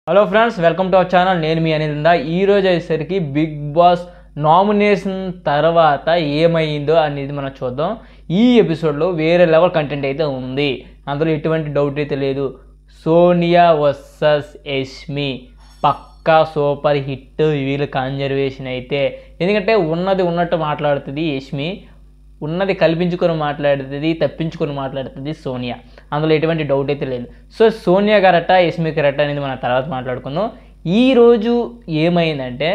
Hello friends, welcome to our channel. నేను మీ అనిల్. ఈ రోజు అయ్యేసరికి బిగ్ బాస్ నామినేషన్ తర్వాత ఏమైందో అనేది మనం చూద్దాం. ఈ ఎపిసోడ్లో వేరే లెవెల్ కంటెంట్ అయితే ఉంది, అందులో ఎటువంటి డౌట్ అయితే లేదు. సోనియా వర్సెస్ యష్మి పక్కా సూపర్ హిట్. వీళ్ళ కన్జర్వేషన్ అయితే, ఎందుకంటే ఉన్నది ఉన్నట్టు మాట్లాడుతుంది యష్మి, ఉన్నది కల్పించుకొని మాట్లాడుతుంది, తప్పించుకొని మాట్లాడుతుంది సోనియా. అందులో ఎటువంటి డౌట్ అయితే లేదు. సో సోనియా గారట యష్మి గారట అనేది మనం తర్వాత మాట్లాడుకుందాం. ఈరోజు ఏమైందంటే,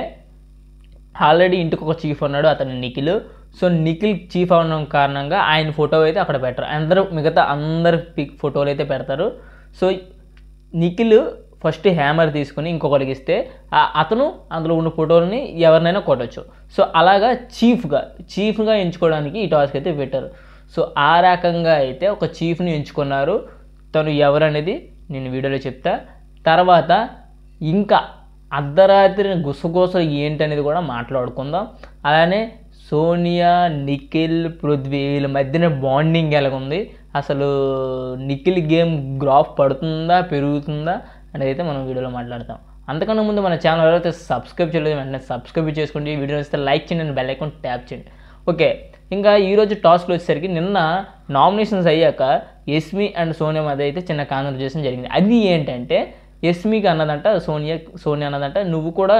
ఆల్రెడీ ఇంటికి ఒక చీఫ్ ఉన్నాడు, అతను నిఖిల్. సో నిఖిల్ చీఫ్ అవడం కారణంగా ఆయన ఫోటో అయితే అక్కడ పెట్టరు, మిగతా అందరు ఫోటోలు అయితే పెడతారు. సో నిఖిల్ ఫస్ట్ హ్యామర్ తీసుకుని ఇంకొకరికి ఇస్తే అతను అందులో ఉన్న ఫోటోలని ఎవరినైనా కొట్టచ్చు. సో అలాగా చీఫ్గా ఎంచుకోవడానికి ఈ టాస్క్ అయితే పెట్టారు. సో ఆ రకంగా అయితే ఒక చీఫ్ని ఎంచుకున్నారు. తను ఎవరనేది నేను వీడియోలో చెప్తా. తర్వాత ఇంకా అర్ధరాత్రి గుసగుసలు ఏంటనేది కూడా మాట్లాడుకుందాం. అలానే సోనియా, నిఖిల్, పృథ్వీ వీళ్ళ మధ్యన బాండింగ్ ఎలాగుంది, అసలు నిఖిల్ గేమ్ గ్రాఫ్ పడుతుందా పెరుగుతుందా అనేది అయితే మనం వీడియోలో మాట్లాడతాం. అంతకన్నా ముందు మన ఛానల్ ఎవరైతే సబ్స్క్రైబ్ చేయలేదు వెంటనే సబ్స్క్రైబ్ చేసుకోండి, వీడియో వస్తే లైక్ చేయండి, బెల్ ఐకాన్ ట్యాప్ చేయండి. ఓకే, ఇంకా ఈరోజు టాస్క్లు వచ్చేసరికి నిన్న నామినేషన్స్ అయ్యాక యష్మి అండ్ సోనియా మధ్య అయితే చిన్న కాన్వర్జేషన్ జరిగింది. అది ఏంటంటే, యష్మికి అన్నదంట సోనియా అన్నదంట, నువ్వు కూడా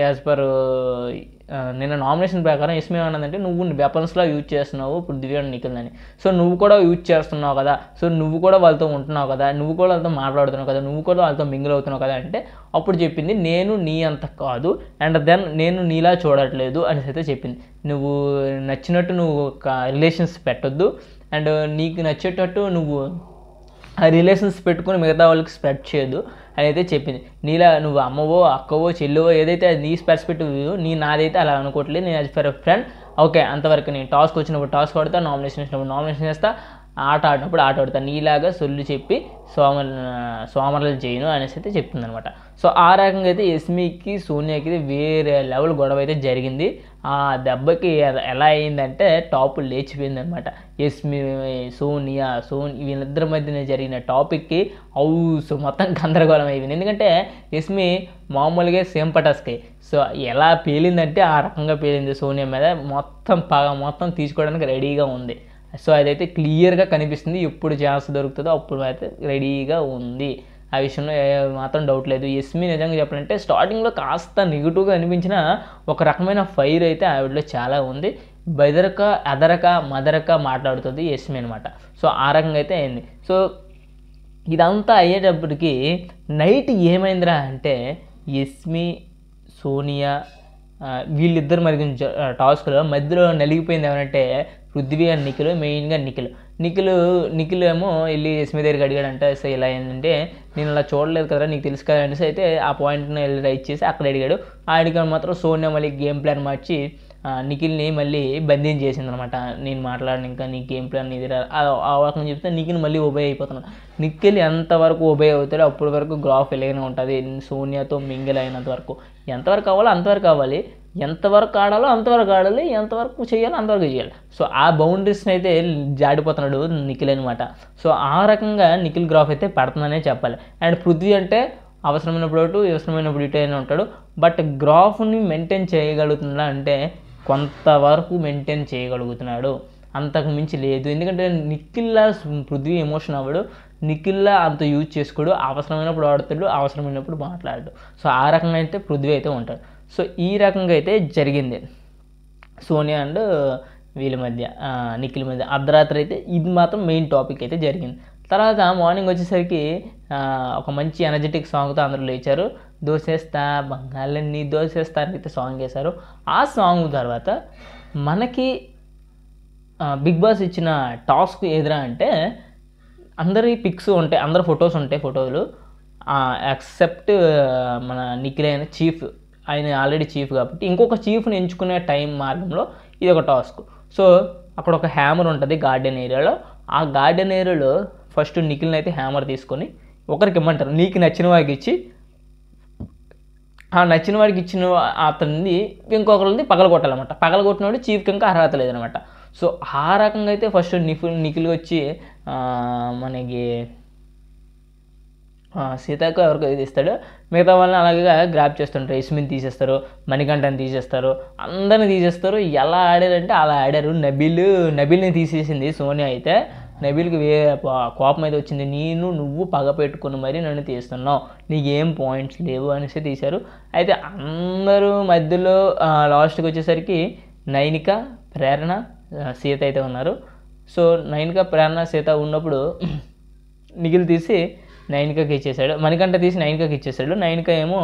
యాజ్ పర్ నిన్న నామినేషన్ ప్రకారం యష్మి అన్నదంటే, నువ్వు వెపన్స్లా యూజ్ చేస్తున్నావు పృథ్వీ అండ్ నిఖిల్ అని. సో నువ్వు కూడా యూజ్ చేస్తున్నావు కదా, సో నువ్వు కూడా వాళ్ళతో ఉంటున్నావు కదా, నువ్వు కూడా వాళ్ళతో మాట్లాడుతున్నావు కదా, నువ్వు కూడా వాళ్ళతో మింగిల్ అవుతున్నావు కదా అంటే, అప్పుడు చెప్పింది నేను నీ అంత కాదు, అండ్ దెన్ నేను నీలా చూడట్లేదు అనేసి అయితే చెప్పింది. నువ్వు నచ్చినట్టు నువ్వు రిలేషన్స్ పెట్టొద్దు, అండ్ నీకు నచ్చేటట్టు నువ్వు ఆ రిలేషన్స్ పెట్టుకుని మిగతా వాళ్ళకి స్ప్రెడ్ చేయదు అని అయితే చెప్పింది. నీలా నువ్వు అమ్మవో అక్కవో చెల్లువో ఏదైతే అది నీ పర్స్పెక్టివ్, నాదైతే అలా అనుకోవట్లేదు, నేను as for a friend. Okay, అంతవరకు నేను టాస్క్ వచ్చినప్పుడు టాస్క్ ఆడతా, నామినేషన్ వచ్చినప్పుడు నామినేషన్ చేస్తా, ఆట ఆడినప్పుడు ఆట ఆడతాను, నీలాగా సొల్లు చెప్పి సోమరలు చేయను అనేసి అయితే చెప్తుంది అనమాట. సో ఆ రకంగా అయితే యష్మికి సోనియాకి వేరే లెవెల్ గొడవ అయితే జరిగింది. ఆ దెబ్బకి ఎలా అయిందంటే టాప్ లేచిపోయింది అనమాట. యష్మి సోనియా వీళ్ళిద్దరి మధ్యన జరిగిన టాపిక్కి హౌస్ మొత్తం గందరగోళం అయిపోయింది. ఎందుకంటే యష్మి మామూలుగా సేమ్ పటాస్కి, సో ఎలా పేలిందంటే ఆ రకంగా పేలింది సోనియా మీద. మొత్తం తీసుకోవడానికి రెడీగా ఉంది. సో అదైతే క్లియర్గా కనిపిస్తుంది, ఎప్పుడు ఛాన్స్ దొరుకుతుందో అప్పుడు అయితే రెడీగా ఉంది. ఆ విషయంలో మాత్రం డౌట్ లేదు. యష్మి నిజంగా చెప్పాలంటే స్టార్టింగ్లో కాస్త నెగిటివ్గా అనిపించిన ఒక రకమైన ఫైర్ అయితే ఆవిడలో చాలా ఉంది. అదరక మదరక మాట్లాడుతుంది యష్మి అనమాట. సో ఆ రకంగా అయితే అయింది. సో ఇదంతా అయ్యేటప్పటికి నైట్ ఏమైందిరా అంటే, యష్మి సోనియా వీళ్ళిద్దరు మరి టాస్క్లో మధ్యలో నలిగిపోయింది ఏమంటే పృథ్వీ అండ్ నిఖిల్. మెయిన్గా నిఖిల్ ఏమో వెళ్ళి యష్మి దగ్గరికి అడిగాడంటే, సో ఇలా ఏంటంటే నేను అలా చూడలేదు కదా, నీకు తెలుసు కదా అనేసి అయితే ఆ పాయింట్ని వెళ్ళి రైట్ చేసి అక్కడ అడిగాడు. ఆ అడిగాడు మాత్రం సోనియా మళ్ళీ గేమ్ ప్లాన్ మార్చి నిఖిల్ని మళ్ళీ బంధించేసింది అనమాట. నేను మాట్లాడిన ఇంకా నీ గేమ్ ప్లాన్ ఇది ఆ వాకం చెప్తే నిఖిల్ మళ్ళీ ఒబే అయిపోతున్నాడు. నిఖిల్ ఎంతవరకు ఒబే అవుతాడో అప్పటి వరకు గ్రాఫ్ ఎలాగనే ఉంటుంది. సోనియాతో మింగిల్ అయినంత వరకు ఎంతవరకు అవ్వాలో అంతవరకు అవ్వాలి, ఎంతవరకు ఆడాలో అంతవరకు ఆడాలి, ఎంతవరకు చేయాలో అంతవరకు చేయాలి. సో ఆ బౌండరీస్ని అయితే జాడిపోతున్నాడు నిఖిల్ అనమాట. సో ఆ రకంగా నిఖిల్ గ్రాఫ్ అయితే పడుతుందనే చెప్పాలి. అండ్ పృథ్వీ అంటే అవసరమైనప్పుడు అటు అవసరమైనప్పుడు ఇటు అయినా ఉంటాడు, బట్ గ్రాఫ్ని మెయింటైన్ చేయగలుగుతుందా అంటే కొంతవరకు మెయింటైన్ చేయగలుగుతున్నాడు, అంతకు మించి లేదు. ఎందుకంటే నిఖిల్లా పృథ్వీ ఎమోషన్ అవ్వడు, నిఖిల్లా అంత యూజ్ చేసుకోడు, అవసరమైనప్పుడు ఆడుతాడు, అవసరమైనప్పుడు మాట్లాడు. సో ఆ రకంగా అయితే పృథ్వీ అయితే ఉంటాడు. సో ఈ రకంగా అయితే జరిగింది సోనియా అండ్ వీళ్ళ మధ్య, నిఖిల్ మధ్య అర్ధరాత్రి అయితే. ఇది మాత్రం మెయిన్ టాపిక్ అయితే జరిగింది. తర్వాత మార్నింగ్ వచ్చేసరికి ఒక మంచి ఎనర్జెటిక్ సాంగ్తో అందరూ లేచారు. దోసేస్తా బంగాళన్ని దోసేస్తా అని అయితే సాంగ్ వేశారు. ఆ సాంగ్ తర్వాత మనకి బిగ్ బాస్ ఇచ్చిన టాస్క్ ఏదిరా అంటే, అందరి పిక్స్ ఉంటాయి, అందరు ఫొటోస్ ఉంటాయి, ఫోటోలు ఎక్సెప్ట్ మన నిఖిల్ అయిన చీఫ్, ఆయన ఆల్రెడీ చీఫ్ కాబట్టి ఇంకొక చీఫ్ని ఎంచుకునే టైం మార్గంలో ఇది ఒక టాస్క్. సో అక్కడ ఒక హ్యామర్ ఉంటుంది గార్డెన్ ఏరియాలో. ఆ గార్డెన్ ఏరియాలో ఫస్ట్ నిఖిల్ని అయితే హ్యామర్ తీసుకొని ఒకరికి ఇమ్మంటారు, నీకు నచ్చిన వాడికి ఇచ్చి, ఆ నచ్చిన వాడికి ఇచ్చిన అతన్ని ఇంకొకరిది పగలగొట్టాలన్నమాట. పగలగొట్టినవాడు చీఫ్కి ఇంకా అర్హత లేదనమాట. సో ఆ రకంగా అయితే ఫస్ట్ నిఖిల్ వచ్చి మనకి సీతకు ఎవరికో ఇది ఇస్తాడు, మిగతా వాళ్ళని అలాగే గ్రాప్ చేస్తుంటారు. యస్మిన్ తీసేస్తారు, మణికంఠని తీసేస్తారు, అందరిని తీసేస్తారు. ఎలా ఆడారంటే అలా ఆడారు. నబీల్ని తీసేసింది సోనియా. అయితే నబీల్కి కోపం అయితే వచ్చింది, నువ్వు పగ పెట్టుకుని మరి నన్ను తీస్తున్నావు, నీకేం పాయింట్స్ లేవు అనేసి తీశారు. అయితే అందరూ మధ్యలో లాస్ట్కి వచ్చేసరికి నైనిక, ప్రేరణ, సీత అయితే ఉన్నారు. సో నైనిక, ప్రేరణ, సీత ఉన్నప్పుడు నిఖిల్ తీసి నైనికకి ఇచ్చేసాడు, మణికంఠ తీసి నైనికకి ఇచ్చేసాడు. నైనిక ఏమో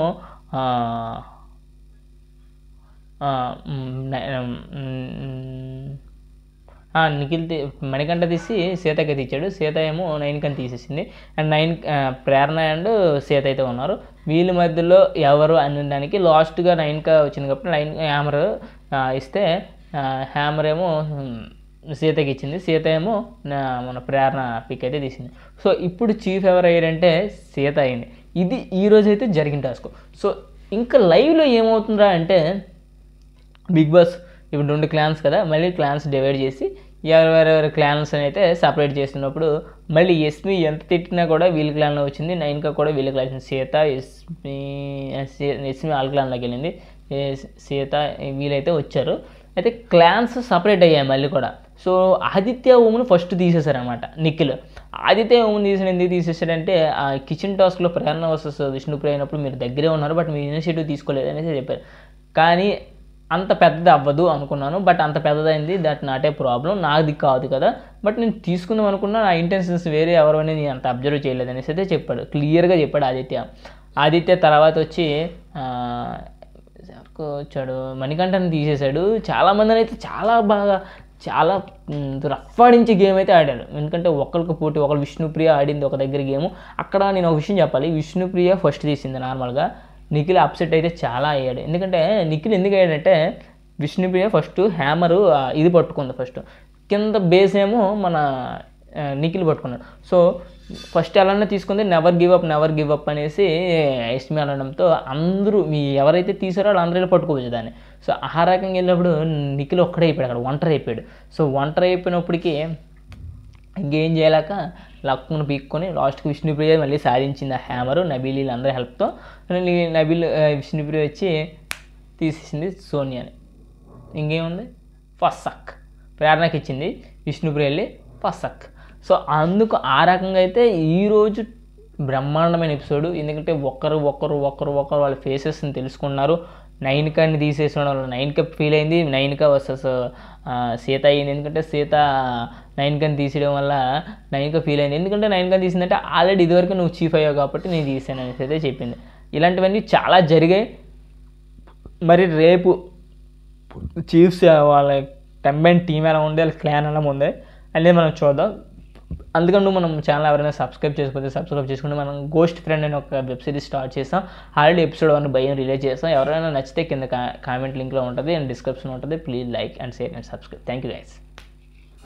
నిఖిల్ మణికంఠ తీసి సీతకి ఇచ్చాడు. సీత ఏమో నైనికని తీసేసింది. అండ్ ప్రేరణ అండ్ సీత అయితే ఉన్నారు. వీళ్ళ మధ్యలో ఎవరు అనడానికి లాస్ట్గా నైనిక వచ్చింది కాబట్టి హ్యామర్ ఇస్తే హ్యామర్ ఏమో సీతకి ఇచ్చింది. సీత ఏమో మన ప్రేరణ పిక్ అయితే తీసింది. సో ఇప్పుడు చీఫ్ ఎవరు అయ్యారంటే సీత అయింది. ఇది ఈరోజు అయితే జరిగిన టాస్క్. సో ఇంకా లైవ్లో ఏమవుతుందా అంటే బిగ్ బాస్ ఇప్పుడు 2 క్లాన్స్ కదా, మళ్ళీ క్లాన్స్ డివైడ్ చేసి ఎవరెవరి క్లాన్స్ అని అయితే సపరేట్ చేస్తున్నప్పుడు మళ్ళీ యస్మి ఎంత తిట్టినా కూడా వీళ్ళ క్లాన్లో వచ్చింది, నైనిక కూడా వీళ్ళ క్లాన్ వచ్చింది. సీత, యస్మి వాళ్ళ క్లాన్లోకి వెళ్ళింది, సీత వీళ్ళైతే వచ్చారు. అయితే క్లాన్స్ సపరేట్ అయ్యాయి మళ్ళీ కూడా. సో ఆదిత్య ఓమ్ను ఫస్ట్ తీసేశారనమాట నిఖిల్. ఆదిత్య ఓమ్ని ఎందుకు తీసేసాడంటే ఆ కిచెన్ టాస్క్లో ప్రేరణ వర్సెస్ విష్ణుప్రియ అయినప్పుడు మీరు దగ్గరే ఉన్నారు, బట్ మీరు ఇనిషియేటివ్ తీసుకోలేదు అనేసి చెప్పారు. కానీ అంత పెద్దది అవ్వదు అనుకున్నాను, బట్ అంత పెద్దదైంది, దట్ నాట్ ఏ ప్రాబ్లం, నాది కాదు కదా, బట్ నేను తీసుకుందాం అనుకున్నా, నా ఇంటెన్షన్స్ వేరే ఎవరు అనేది నేను అంత అబ్జర్వ్ చేయలేదు అనేసి అయితే చెప్పాడు, క్లియర్గా చెప్పాడు ఆదిత్య. తర్వాత వచ్చి వచ్చాడు మణికంఠని తీసేశాడు. చాలామందిని అయితే చాలా రఫ్ ఆడించే గేమ్ అయితే ఆడాడు. ఎందుకంటే ఒకరికి పోటీ ఒకరు విష్ణుప్రియ ఆడింది ఒక దగ్గర గేము. అక్కడ నేను ఒక విషయం చెప్పాలి, విష్ణుప్రియ ఫస్ట్ తీసింది నార్మల్గా. నిఖిల్ అప్సెట్ అయితే చాలా అయ్యాడు. ఎందుకంటే నిఖిల్ ఎందుకు అయ్యాడంటే విష్ణుప్రియ ఫస్ట్ హ్యామరు ఇది పట్టుకుంది, ఫస్ట్ కింద బేస్ ఏమో మన నిఖిల్ పట్టుకున్నాడు. సో ఫస్ట్ అలానే తీసుకుంది, నెవర్ గివ్ అప్ అనేసి యస్మి అనడంతో అందరూ ఎవరైతే తీసారో వాళ్ళందరూ పట్టుకోవచ్చు దాన్ని. సో ఆ రకంగా వెళ్ళినప్పుడు నిఖిల్ ఒక్కడే అయిపోయాడు, అక్కడ ఒంటరి అయిపోయాడు. సో ఒంటరి అయిపోయినప్పటికీ ఇంకేం చేయలేక లక్కును పీక్కొని లాస్ట్కి విష్ణుప్రియ మళ్ళీ సాధించింది ఆ హ్యామరు నబీల్ అందరి హెల్ప్తో. విష్ణుప్రియ వచ్చి తీసేసింది సోనియాని. ఇంకేముంది ఫస్ట్ సక్ ప్రేరణకి ఇచ్చింది, విష్ణుప్రియ వెళ్ళి ఫస్ట్ సక్. సో అందుకు ఆ రకంగా అయితే ఈరోజు బ్రహ్మాండమైన ఎపిసోడ్. ఎందుకంటే ఒకరు వాళ్ళ ఫేసెస్ని తెలుసుకున్నారు. నైనికాని తీసేసిన వల్ల నైనిక ఫీల్ అయింది, నైనిక వర్సెస్ సీత అయింది. ఎందుకంటే సీత నైనికాని తీసేయడం వల్ల నైనిక ఫీల్ అయింది. ఎందుకంటే నైనికాని తీసిందంటే ఆల్రెడీ ఇదివరకు నువ్వు చీఫ్ అయ్యావు కాబట్టి నేను తీసాను అనేసి అయితే చెప్పింది. ఇలాంటివన్నీ చాలా జరిగాయి. మరి రేపు చీఫ్స్ వాళ్ళ కంబైన్ టీం ఎలా ఉంది, వాళ్ళ క్లాన్ ఎలా ఉంది అనేది మనం చూద్దాం. అందుకంటూ మనం ఛానల్ ఎవరైనా సబ్స్క్రైబ్ చేసుకుంటే మనం గోస్ట్ ఫ్రెండ్ అని ఒక వెబ్ సిరీస్ స్టార్ట్ చేస్తాం. ఆల్రెడీ ఎపిసోడ్ 1 భయం రిలీజ్ చేస్తాం. ఎవరైనా నచ్చితే కింద కామెంట్ లింక్లో ఉంటుంది అండ్ డిస్క్రిప్షన్ ఉంటుంది. Please like and share and subscribe. Thank you guys.